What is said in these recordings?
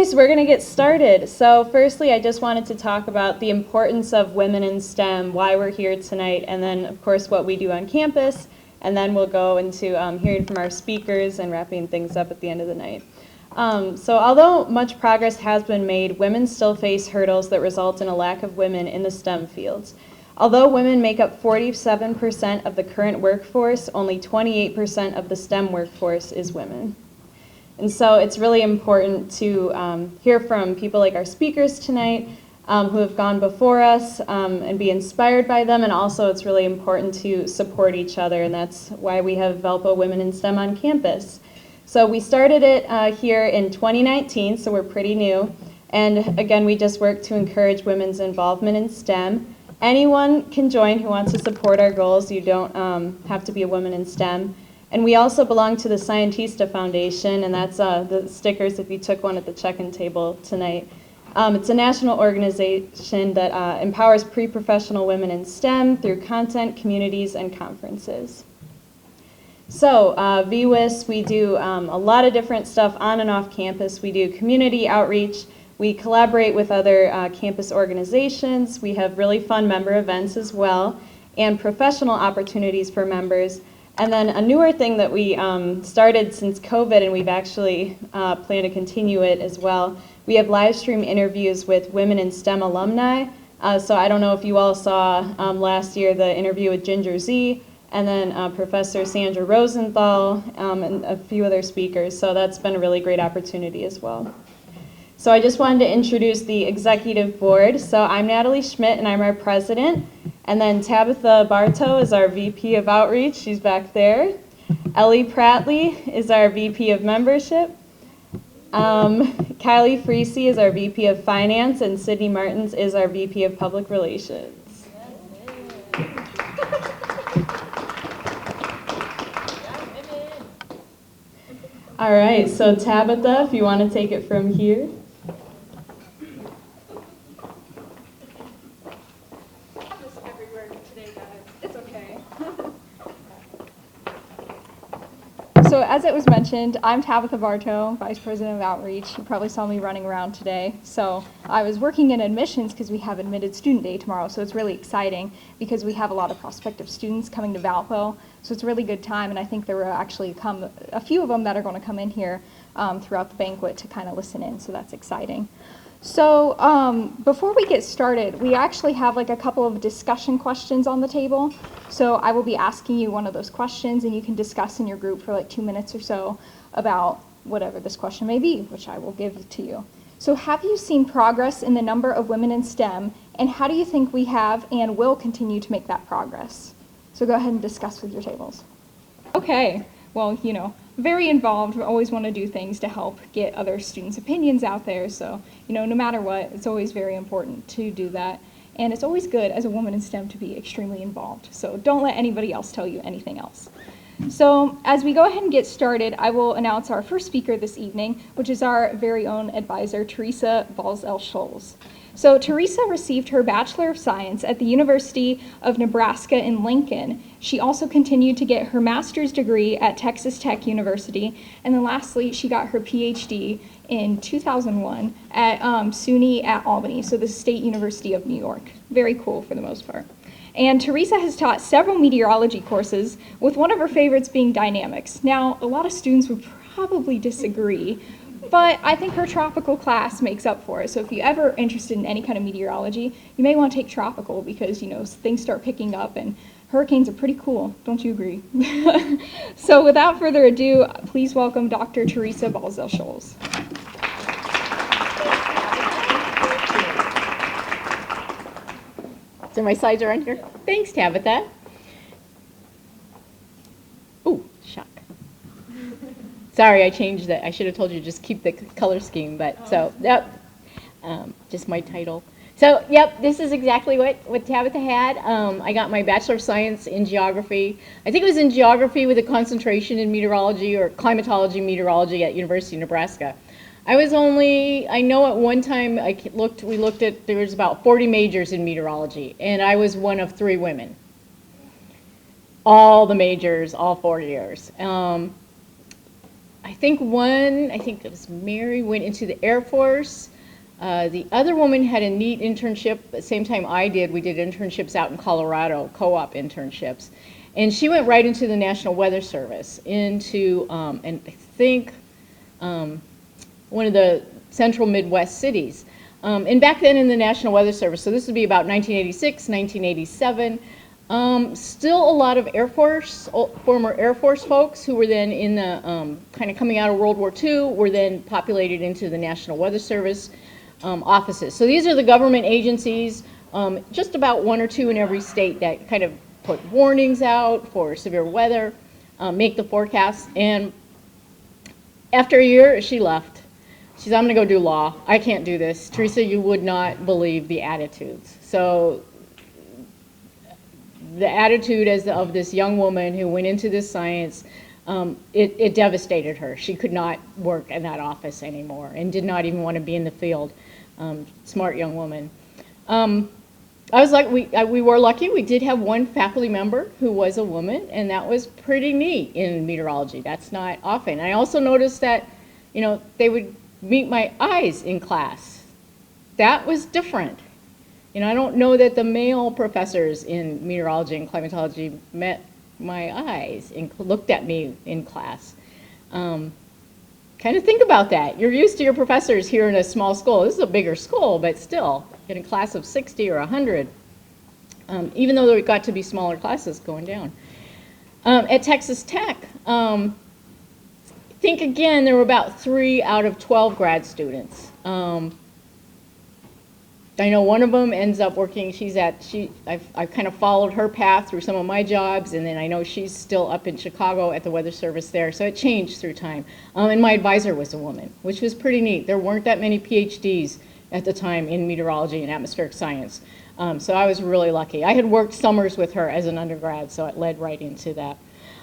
so we're going to get started. So firstly, I just wanted to talk about the importance of women in STEM, why we're here tonight, and then, of course, what we do on campus. And then we'll go into hearing from our speakers and wrapping things up at the end of the night. So although much progress has been made, women still face hurdles that result in a lack of women in the STEM fields. Although women make up 47% of the current workforce, only 28% of the STEM workforce is women. And so it's really important to hear from people like our speakers tonight who have gone before us and be inspired by them. And also it's really important to support each other, and that's why we have Valpo Women in STEM on campus. So we started it here in 2019, so we're pretty new. And again, we just work to encourage women's involvement in STEM. Anyone can join who wants to support our goals. You don't have to be a woman in STEM. And we also belong to the Scientista Foundation, and that's the stickers if you took one at the check-in table tonight. It's a national organization that empowers pre-professional women in STEM through content, communities, and conferences. So VWIS, we do a lot of different stuff on and off campus. We do community outreach. We collaborate with other campus organizations. We have really fun member events as well, and professional opportunities for members. And then a newer thing that we started since COVID, and we've actually planned to continue it as well, we have live stream interviews with women in STEM alumni. So I don't know if you all saw last year the interview with Ginger Z, and then Professor Sandra Rosenthal, and a few other speakers. So that's been a really great opportunity as well. So I just wanted to introduce the executive board. So I'm Natalie Schmidt, and I'm our president. And then Tabitha Bartoe is our VP of Outreach. She's back there. Ellie Prattley is our VP of Membership. Kylie Freese is our VP of Finance, and Sydney Martens is our VP of Public Relations. All right, so Tabitha, if you want to take it from here. So as it was mentioned, I'm Tabitha Bartoe, Vice President of Outreach. You probably saw me running around today. So I was working in admissions because we have Admitted Student Day tomorrow, so it's really exciting because we have a lot of prospective students coming to Valpo. So it's a really good time, and I think there will actually come a few of them that are going to come in here throughout the banquet to kind of listen in, so that's exciting. So before we get started, we actually have like a couple of discussion questions on the table. So I will be asking you one of those questions, and you can discuss in your group for like 2 minutes or so about whatever this question may be, which I will give to you. So have you seen progress in the number of women in STEM, and how do you think we have and will continue to make that progress? So go ahead and discuss with your tables. Okay, well, you know, very involved. We always want to do things to help get other students' opinions out there. So, you know, no matter what, it's always very important to do that. And it's always good as a woman in STEM to be extremely involved. So don't let anybody else tell you anything else. So as we go ahead and get started, I will announce our first speaker this evening, which is our very own advisor, Teresa Bals-Elsholz. So Teresa received her Bachelor of Science at the University of Nebraska in Lincoln. She also continued to get her master's degree at Texas Tech University. And then lastly, she got her PhD in 2001 at SUNY at Albany, so the State University of New York. Very cool for the most part. And Teresa has taught several meteorology courses, with one of her favorites being dynamics. Now, a lot of students would probably disagree, but I think her tropical class makes up for it. So if you're ever interested in any kind of meteorology, you may want to take tropical because, you know, things start picking up and hurricanes are pretty cool. Don't you agree? So without further ado, please welcome Dr. Teresa Bals-Elsholz. So my slides are on here. Thanks, Tabitha. Ooh, shock. Sorry, I changed that. I should have told you to just keep the color scheme, but so, yep, just my title. So, yep, this is exactly what Tabitha had. I got my Bachelor of Science in Geography. I think it was in Geography with a concentration in meteorology or climatology meteorology at University of Nebraska. I know at one time we looked at, there was about 40 majors in meteorology, and I was one of 3 women. All the majors, all 4 years. I think it was Mary, went into the Air Force. The other woman had a neat internship at the same time I did. We did internships out in Colorado, co-op internships. And she went right into the National Weather Service, into, and I think, one of the central Midwest cities. And back then in the National Weather Service, so this would be about 1986, 1987, still a lot of Air Force, former Air Force folks who were then in the, kind of coming out of World War II, were then populated into the National Weather Service offices. So these are the government agencies, just about one or two in every state that kind of put warnings out for severe weather, make the forecasts. And after a year, she left. She said, I'm going to go do law. I can't do this. Teresa, you would not believe the attitudes. So the attitude of this young woman who went into this science, it devastated her. She could not work in that office anymore and did not even want to be in the field. Smart young woman. I was like, we were lucky. We did have one faculty member who was a woman, and that was pretty neat in meteorology. That's not often. I also noticed that, you know, they would meet my eyes in class. That was different. You know, I don't know that the male professors in meteorology and climatology met my eyes and looked at me in class. Kind of think about that. You're used to your professors here in a small school. This is a bigger school, but still, in a class of 60 or 100, even though there got to be smaller classes going down. At Texas Tech, I think again there were about 3 out of 12 grad students. I know one of them ends up working, I've kind of followed her path through some of my jobs, and then I know she's still up in Chicago at the Weather Service there, so it changed through time. And my advisor was a woman, which was pretty neat. There weren't that many PhDs at the time in meteorology and atmospheric science, so I was really lucky. I had worked summers with her as an undergrad, so it led right into that.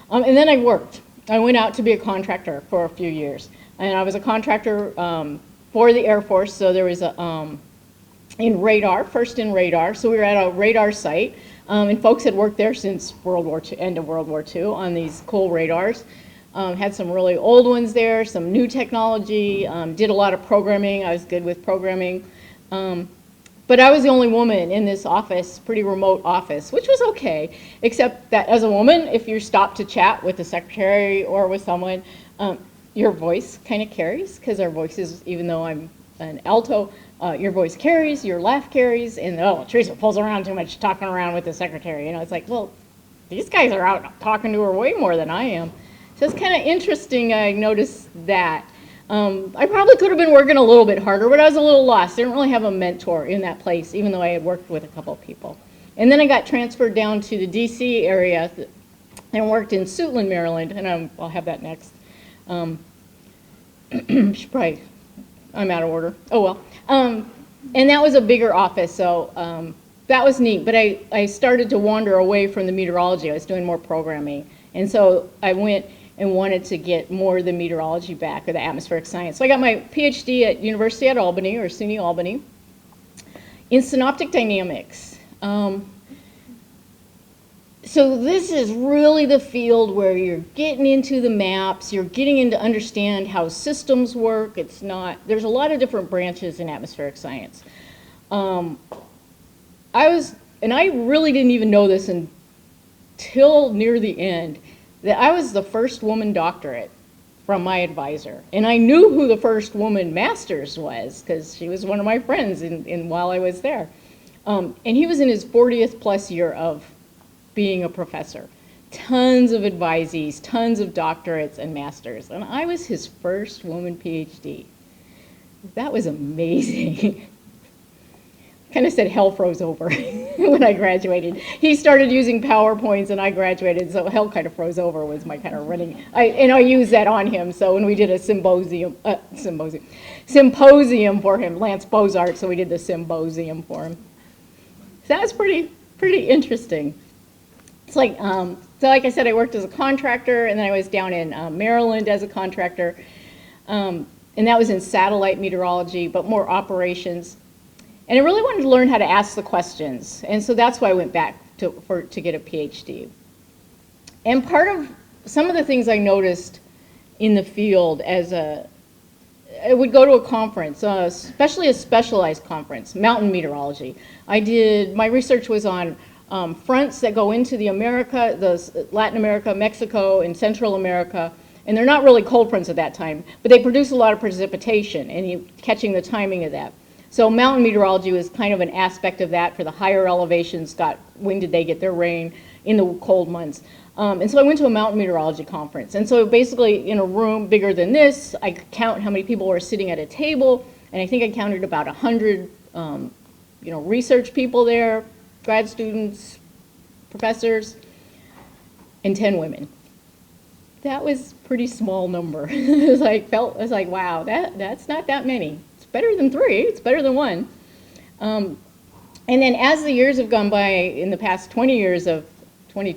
And then I worked. I went out to be a contractor for a few years, and I was a contractor for the Air Force, so there was a in radar, first in radar. So we were at a radar site, and folks had worked there since World War II, end of World War II, on these cool radars. Had some really old ones there, some new technology, did a lot of programming. I was good with programming. But I was the only woman in this office, pretty remote office, which was okay, except that as a woman, if you stop to chat with the secretary or with someone, your voice kind of carries, because our voices, even though I'm an alto, your voice carries, your laugh carries, and oh, Teresa pulls around too much, talking around with the secretary. You know, it's like, well, these guys are out talking to her way more than I am. So it's kind of interesting. I noticed that. I probably could have been working a little bit harder, but I was a little lost. I didn't really have a mentor in that place, even though I had worked with a couple of people. And then I got transferred down to the DC area and worked in Suitland, Maryland, and I'll have that next. Should probably, I'm out of order. Oh well. And that was a bigger office, so that was neat. But I started to wander away from the meteorology. I was doing more programming. And so I went and wanted to get more of the meteorology back, or the atmospheric science. So I got my PhD at University at Albany, or SUNY Albany, in synoptic dynamics. So this is really the field where you're getting into the maps, you're getting into understand how systems work. It's not, there's a lot of different branches in atmospheric science. And I really didn't even know this until near the end, that I was the first woman doctorate from my advisor. And I knew who the first woman master's was, because she was one of my friends while I was there. And he was in his 40th plus year of being a professor. Tons of advisees, tons of doctorates and masters. And I was his first woman PhD. That was amazing. Kind of said hell froze over when I graduated. He started using PowerPoints and I graduated, so hell kind of froze over was my kind of running. And I used that on him, so when we did a symposium for him, Lance Bozart, so we did the symposium for him. So that was pretty interesting. It's like, so like I said, I worked as a contractor, and then I was down in Maryland as a contractor, and that was in satellite meteorology, but more operations. And I really wanted to learn how to ask the questions, and so that's why I went back to get a PhD. And part of some of the things I noticed in the field as I would go to a conference, especially a specialized conference, mountain meteorology. My research was on fronts that go into the Latin America, Mexico, and Central America, and they're not really cold fronts at that time, but they produce a lot of precipitation, and catching the timing of that. So mountain meteorology was kind of an aspect of that for the higher elevations. When did they get their rain in the cold months? And so I went to a mountain meteorology conference. And so basically in a room bigger than this, I could count how many people were sitting at a table, and I think I counted about 100 research people there, grad students, professors, and 10 women. That was a pretty small number. It was like, wow, that's not that many. It's better than 3, it's better than 1. And then as the years have gone by, in the past 20 years of 20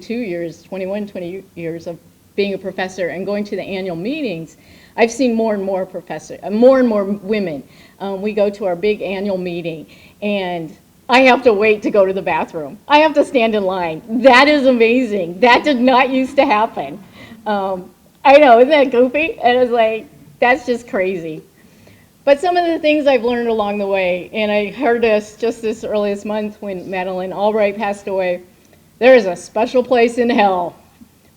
years of being a professor and going to the annual meetings, I've seen more and more women. We go to our big annual meeting, and I have to wait to go to the bathroom. I have to stand in line. That is amazing. That did not used to happen. I know, isn't that goofy? And it's like, that's just crazy. But some of the things I've learned along the way, and I heard this just this earliest month when Madeleine Albright passed away, there is a special place in hell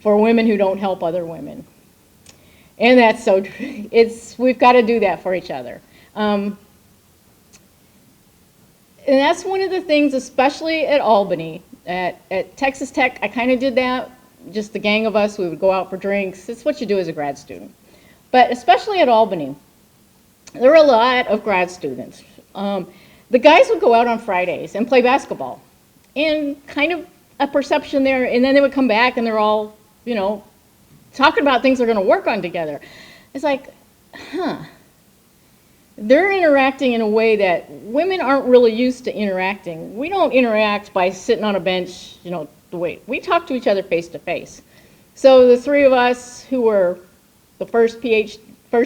for women who don't help other women. And that's so true. We've got to do that for each other. And that's one of the things, especially at Albany. At Texas Tech, I kind of did that. Just the gang of us, we would go out for drinks. It's what you do as a grad student. But especially at Albany, there were a lot of grad students. The guys would go out on Fridays and play basketball. And kind of a perception there, and then they would come back and they're all, talking about things they're going to work on together. It's like, they're interacting in a way that women aren't really used to interacting. We don't interact by sitting on a bench, the way we talk to each other face to face. So the 3 of us who were the first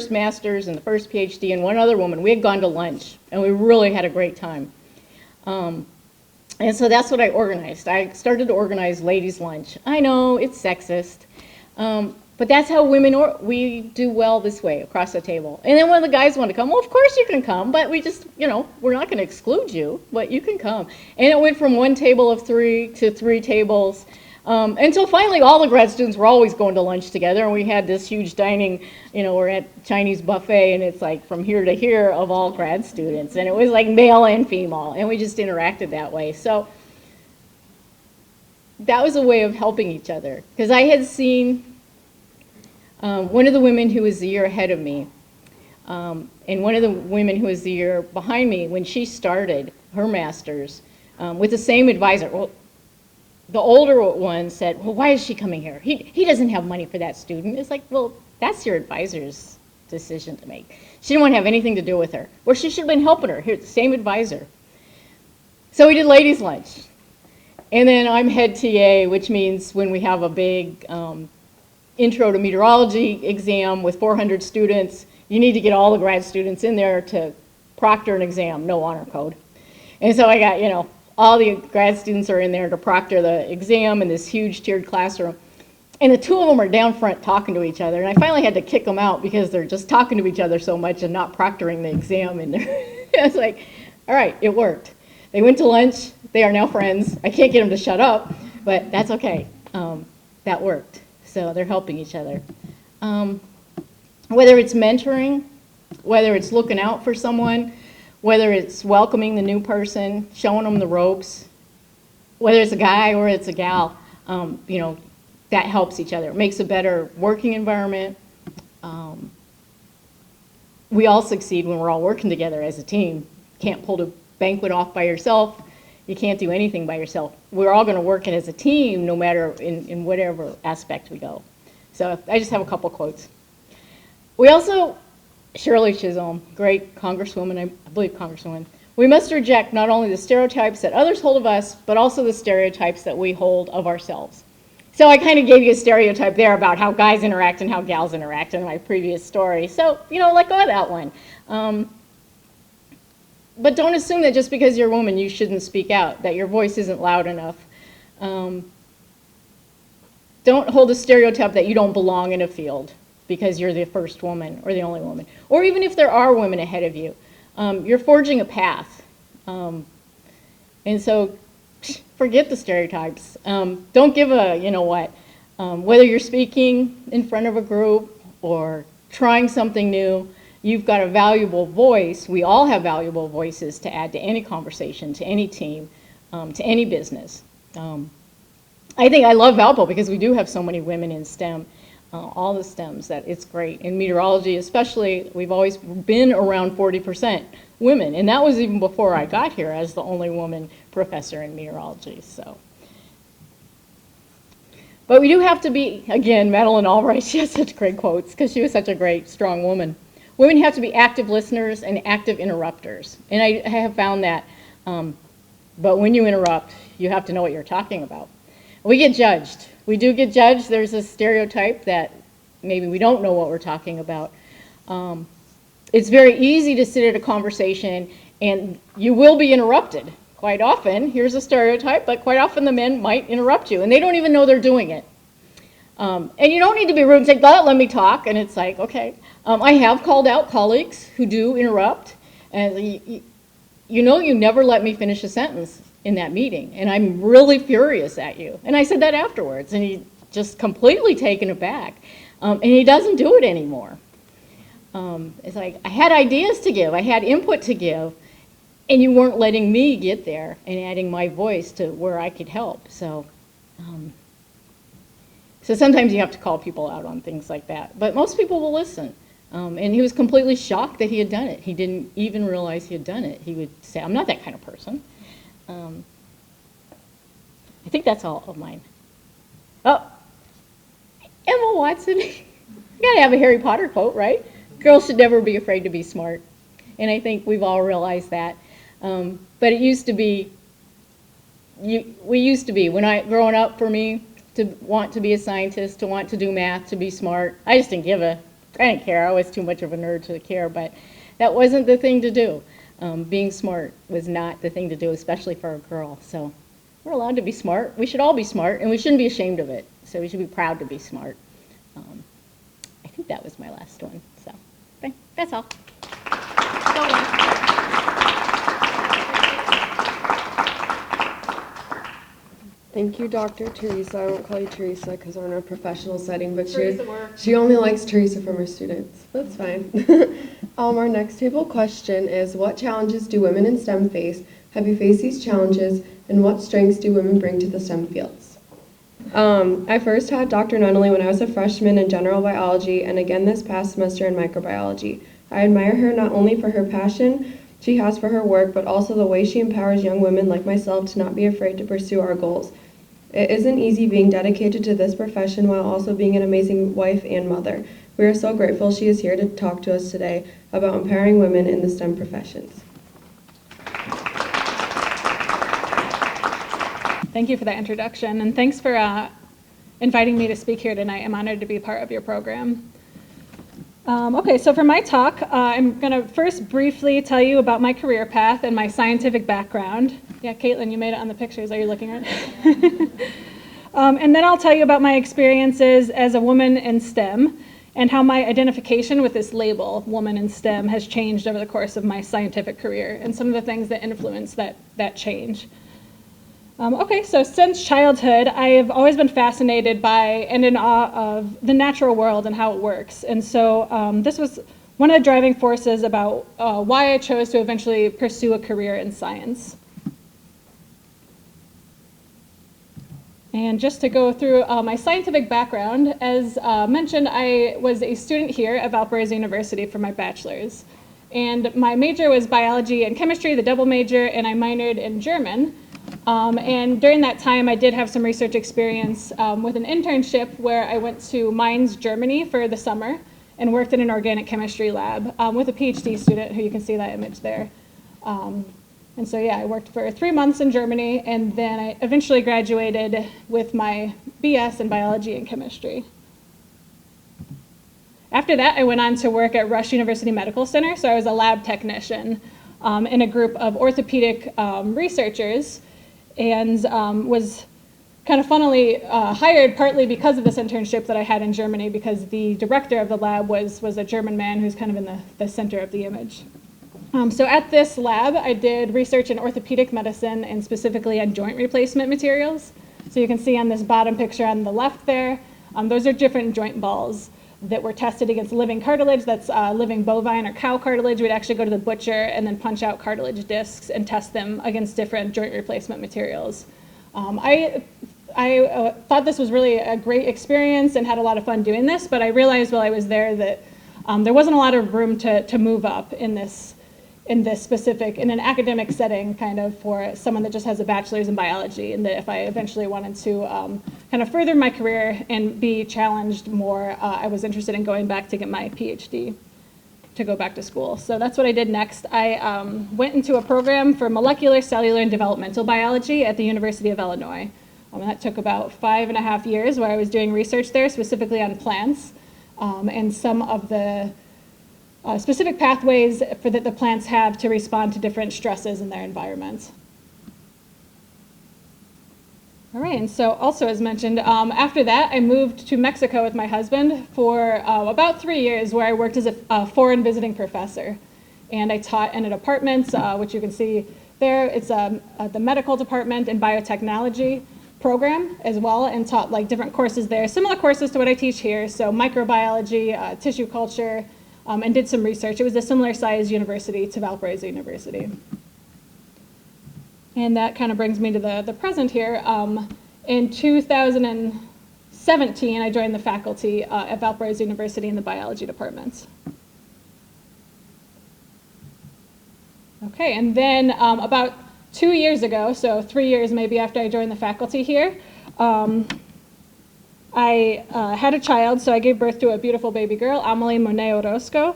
master's and the first PhD and 1 other woman, we had gone to lunch and we really had a great time. And so that's what I organized. I started to organize ladies' lunch. I know, it's sexist, but that's how we do well this way, across the table. And then when the guys want to come, well, of course you can come, but we just, we're not going to exclude you, but you can come. And it went from 1 table of 3 to 3 tables, until finally all the grad students were always going to lunch together, and we had this huge dining, we're at Chinese buffet, and it's like from here to here of all grad students, and it was like male and female, and we just interacted that way. So that was a way of helping each other, because I had seen one of the women who was the year ahead of me, and one of the women who was the year behind me, when she started her master's with the same advisor. Well, the older one said, well, why is she coming here? He doesn't have money for that student. It's like, well, that's your advisor's decision to make. She didn't want to have anything to do with her. Or she should have been helping her. Here, the same advisor. So we did ladies' lunch. And then I'm head TA, which means when we have a big intro to meteorology exam with 400 students, you need to get all the grad students in there to proctor an exam, no honor code. And so I got, all the grad students are in there to proctor the exam in this huge tiered classroom. And the 2 of them are down front talking to each other. And I finally had to kick them out because they're just talking to each other so much and not proctoring the exam. And I was like, all right, it worked. They went to lunch. They are now friends. I can't get them to shut up, but that's okay. That worked. So they're helping each other. Whether it's mentoring, whether it's looking out for someone, whether it's welcoming the new person, showing them the ropes, whether it's a guy or it's a gal, that helps each other. It makes a better working environment. We all succeed when we're all working together as a team. You can't pull the banquet off by yourself. You can't do anything by yourself. We're all going to work it as a team no matter in whatever aspect we go. So I just have a couple quotes. We also, Shirley Chisholm, great congresswoman, I believe congresswoman, we must reject not only the stereotypes that others hold of us, but also the stereotypes that we hold of ourselves. So I kind of gave you a stereotype there about how guys interact and how gals interact in my previous story. So, let go of that one. But don't assume that just because you're a woman you shouldn't speak out, that your voice isn't loud enough. Don't hold a stereotype that you don't belong in a field. because you're the first woman or the only woman. Or even if there are women ahead of you, you're forging a path. And so forget the stereotypes. Don't give a, you know what, whether you're speaking in front of a group or trying something new, you've got a valuable voice. We all have valuable voices to add to any conversation, to any team, to any business. I think I love Valpo because we do have so many women in STEM, all the STEMs, that it's great. In meteorology especially, we've always been around 40% women, and that was even before I got here as the only woman professor in meteorology. So, but we do have to be, again, Madeleine Albright, she has such great quotes because she was such a great, strong woman. Women have to be active listeners and active interrupters, and I have found that, but when you interrupt, you have to know what you're talking about. We get judged. We do get judged. There's a stereotype that maybe we don't know what we're talking about. It's very easy to sit at a conversation and you will be interrupted. Quite often, here's a stereotype, but quite often the men might interrupt you and they don't even know they're doing it. And you don't need to be rude and say, let me talk. And it's like, okay. I have called out colleagues who do interrupt. And you know you never let me finish a sentence in that meeting. And I'm really furious at you. And I said that afterwards. And he just completely taken aback. And he doesn't do it anymore. It's like, I had ideas to give. I had input to give. And you weren't letting me get there and adding my voice to where I could help. So sometimes you have to call people out on things like that. But most people will listen. And he was completely shocked that he had done it. He didn't even realize he had done it. He would say, I'm not that kind of person. I think that's all of mine. Oh, Emma Watson. You gotta have a Harry Potter quote, right? Girls should never be afraid to be smart. And I think we've all realized that. But it used to be, we used to be, growing up for me, to want to be a scientist, to want to do math, to be smart. I just didn't I didn't care. I was too much of a nerd to care, but that wasn't the thing to do. Being smart was not the thing to do, especially for a girl. So we're allowed to be smart. We should all be smart, and we shouldn't be ashamed of it. So we should be proud to be smart. I think that was my last one. So that's all. Thank you, Dr. Teresa. I won't call you Teresa because we're in a professional setting, but she only likes Teresa from her students. That's fine. Our next table question is, what challenges do women in STEM face? Have you faced these challenges, and what strengths do women bring to the STEM fields? I first had Dr. Nunnelly when I was a freshman in general biology, and again this past semester in microbiology. I admire her not only for her passion she has for her work, but also the way she empowers young women like myself to not be afraid to pursue our goals. It isn't easy being dedicated to this profession while also being an amazing wife and mother. We are so grateful she is here to talk to us today about empowering women in the STEM professions. Thank you for that introduction, and thanks for inviting me to speak here tonight. I'm honored to be part of your program. Okay, so for my talk, I'm going to first briefly tell you about my career path and my scientific background. Yeah, Caitlin, you made it on the pictures. Are you looking at it? And then I'll tell you about my experiences as a woman in STEM and how my identification with this label, woman in STEM, has changed over the course of my scientific career and some of the things that influence that change. Okay, so since childhood, I have always been fascinated by and in awe of the natural world and how it works. And so this was one of the driving forces about why I chose to eventually pursue a career in science. And just to go through my scientific background, as mentioned, I was a student here at Valparaiso University for my bachelor's. And my major was biology and chemistry, the double major, and I minored in German. And during that time, I did have some research experience with an internship where I went to Mainz, Germany for the summer and worked in an organic chemistry lab with a PhD student who you can see that image there. And so, yeah, I worked for 3 months in Germany, and then I eventually graduated with my BS in biology and chemistry. After that, I went on to work at Rush University Medical Center, so I was a lab technician in a group of orthopedic researchers, and was kind of funnily hired partly because of this internship that I had in Germany, because the director of the lab was a German man who's kind of in the center of the image. So at this lab, I did research in orthopedic medicine and specifically on joint replacement materials. So you can see on this bottom picture on the left there, those are different joint balls that were tested against living cartilage. That's living bovine or cow cartilage. We'd actually go to the butcher and then punch out cartilage discs and test them against different joint replacement materials. I thought this was really a great experience and had a lot of fun doing this, but I realized while I was there that there wasn't a lot of room to move up in an academic setting, kind of for someone that just has a bachelor's in biology, and that if I eventually wanted to kind of further my career and be challenged more, I was interested in going back to get my PhD, to go back to school. So that's what I did next. I went into a program for molecular, cellular, and developmental biology at the University of Illinois. That took about 5.5 years where I was doing research there, specifically on plants, and some of the specific pathways that the plants have to respond to different stresses in their environment. All right, and so also as mentioned, after that I moved to Mexico with my husband for about 3 years, where I worked as a foreign visiting professor. And I taught in an apartment, which you can see there. It's the medical department and biotechnology program as well, and taught like different courses there, similar courses to what I teach here, so microbiology, tissue culture, and did some research. It was a similar size university to Valparaiso University. And that kind of brings me to the present here. In 2017, I joined the faculty at Valparaiso University in the biology department. Okay, and then about 2 years ago, so 3 years maybe after I joined the faculty here, I had a child, so I gave birth to a beautiful baby girl, Amelie Monet Orozco.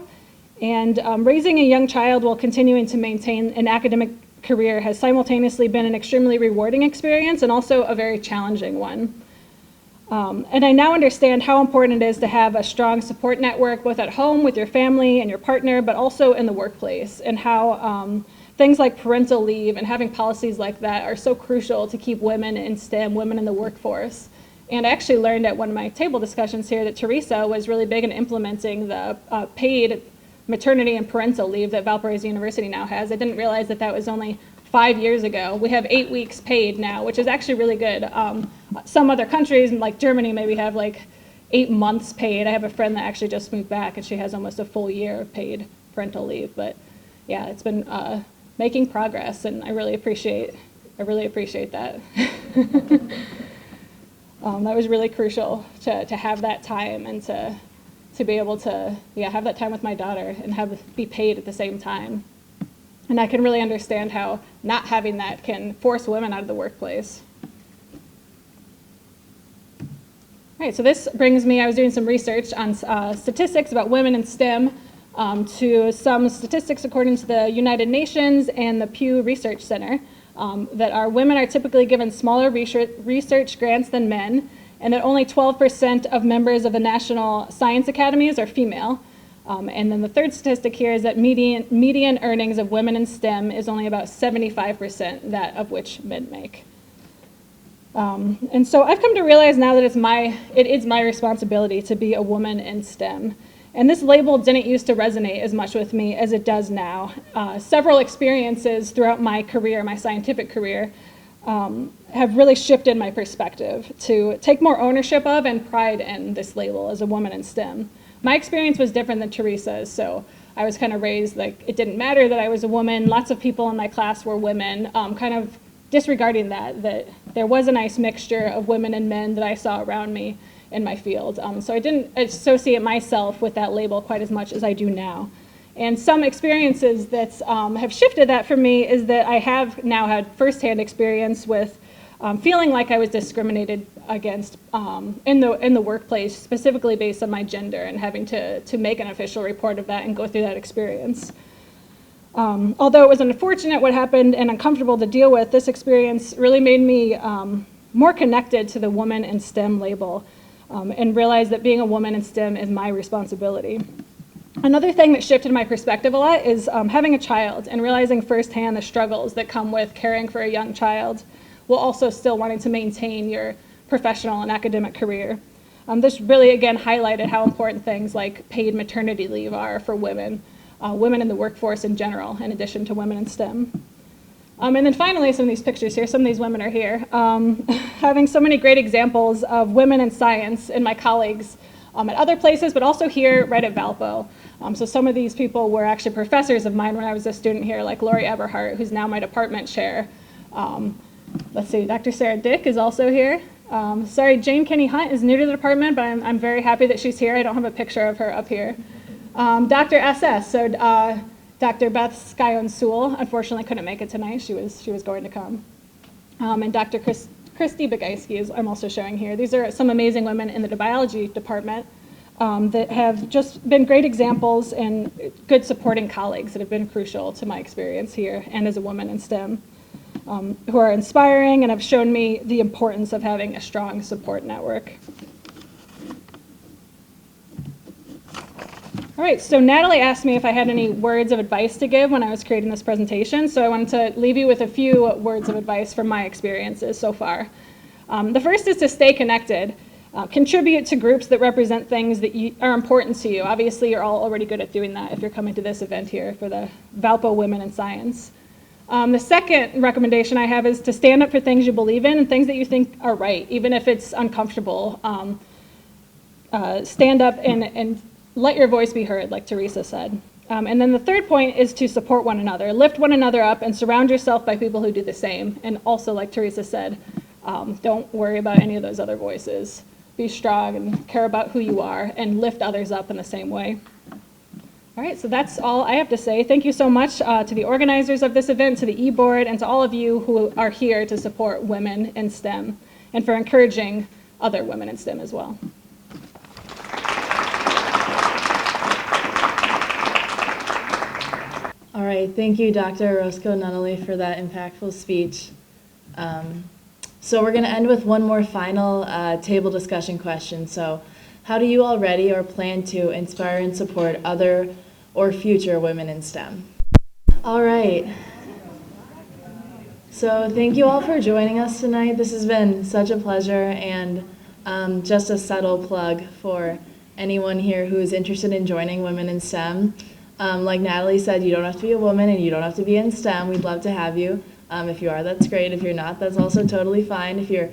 And raising a young child while continuing to maintain an academic career has simultaneously been an extremely rewarding experience and also a very challenging one. And I now understand how important it is to have a strong support network, both at home with your family and your partner, but also in the workplace, and how things like parental leave and having policies like that are so crucial to keep women in STEM, women in the workforce. And I actually learned at one of my table discussions here that Teresa was really big in implementing the paid maternity and parental leave that Valparaiso University now has. I didn't realize that that was only 5 years ago. We have 8 weeks paid now, which is actually really good. Some other countries, like Germany, maybe have like 8 months paid. I have a friend that actually just moved back, and she has almost a full year of paid parental leave. But yeah, it's been making progress, and I really appreciate that. That was really crucial to have that time and to be able to have that time with my daughter and be paid at the same time. And I can really understand how not having that can force women out of the workplace. All right, so this brings me, I was doing some research on statistics about women in STEM, to some statistics according to the United Nations and the Pew Research Center, that our women are typically given smaller research grants than men, and that only 12% of members of the National Science Academies are female. And then the third statistic here is that median earnings of women in STEM is only about 75% that of which men make. And so I've come to realize now that it is my responsibility to be a woman in STEM. And this label didn't used to resonate as much with me as it does now. Several experiences throughout my career, my scientific career, have really shifted my perspective to take more ownership of and pride in this label as a woman in STEM. My experience was different than Teresa's, so I was kind of raised like it didn't matter that I was a woman. Lots of people in my class were women, kind of disregarding that there was a nice mixture of women and men that I saw around me in my field. So I didn't associate myself with that label quite as much as I do now. And some experiences that have shifted that for me is that I have now had firsthand experience with feeling like I was discriminated against in the workplace, specifically based on my gender, and having to make an official report of that and go through that experience. Although it was unfortunate what happened and uncomfortable to deal with, this experience really made me more connected to the woman in STEM label, and realized that being a woman in STEM is my responsibility. Another thing that shifted my perspective a lot is having a child and realizing firsthand the struggles that come with caring for a young child, while also still wanting to maintain your professional and academic career. This really, again, highlighted how important things like paid maternity leave are for women, women in the workforce in general, in addition to women in STEM. And then finally, some of these pictures here, some of these women are here, having so many great examples of women in science and my colleagues at other places, but also here right at Valpo. So some of these people were actually professors of mine when I was a student here, like Lori Eberhardt, who's now my department chair. Let's see, Dr. Sarah Dick is also here. Sorry, Jane Kenny Hunt is new to the department, but I'm very happy that she's here. I don't have a picture of her up here. Dr. SS, so Dr. Beth Skyone-Sewell, unfortunately couldn't make it tonight. She was going to come. And Dr. Christy Begeiski I'm also showing here. These are some amazing women in the biology department that have just been great examples and good supporting colleagues that have been crucial to my experience here and as a woman in STEM, who are inspiring and have shown me the importance of having a strong support network. All right, so Natalie asked me if I had any words of advice to give when I was creating this presentation, so I wanted to leave you with a few words of advice from my experiences so far. The first is to stay connected. Contribute to groups that represent things that are important to you. Obviously, you're all already good at doing that if you're coming to this event here for the Valpo Women in Science. The second recommendation I have is to stand up for things you believe in and things that you think are right, even if it's uncomfortable. Stand up and let your voice be heard, like Teresa said. And then the third point is to support one another. Lift one another up and surround yourself by people who do the same. And also, like Teresa said, don't worry about any of those other voices. Be strong and care about who you are and lift others up in the same way. All right, so that's all I have to say. Thank you so much to the organizers of this event, to the e-board, and to all of you who are here to support women in STEM and for encouraging other women in STEM as well. All right, thank you, Dr. Orozco-Nunnelly, for that impactful speech. So we're going to end with one more final table discussion question. So how do you already or plan to inspire and support other or future women in STEM? All right. So thank you all for joining us tonight. This has been such a pleasure, and just a subtle plug for anyone here who is interested in joining Women in STEM. Like Natalie said, you don't have to be a woman and you don't have to be in STEM. We'd love to have you. If you are, that's great. If you're not, that's also totally fine. If you're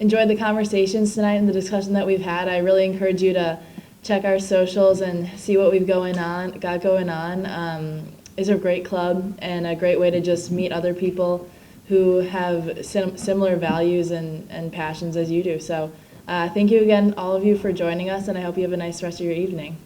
enjoyed the conversations tonight and the discussion that we've had, I really encourage you to check our socials and see what we've got going on. It's a great club and a great way to just meet other people who have similar values and passions as you do. So thank you again, all of you, for joining us, and I hope you have a nice rest of your evening.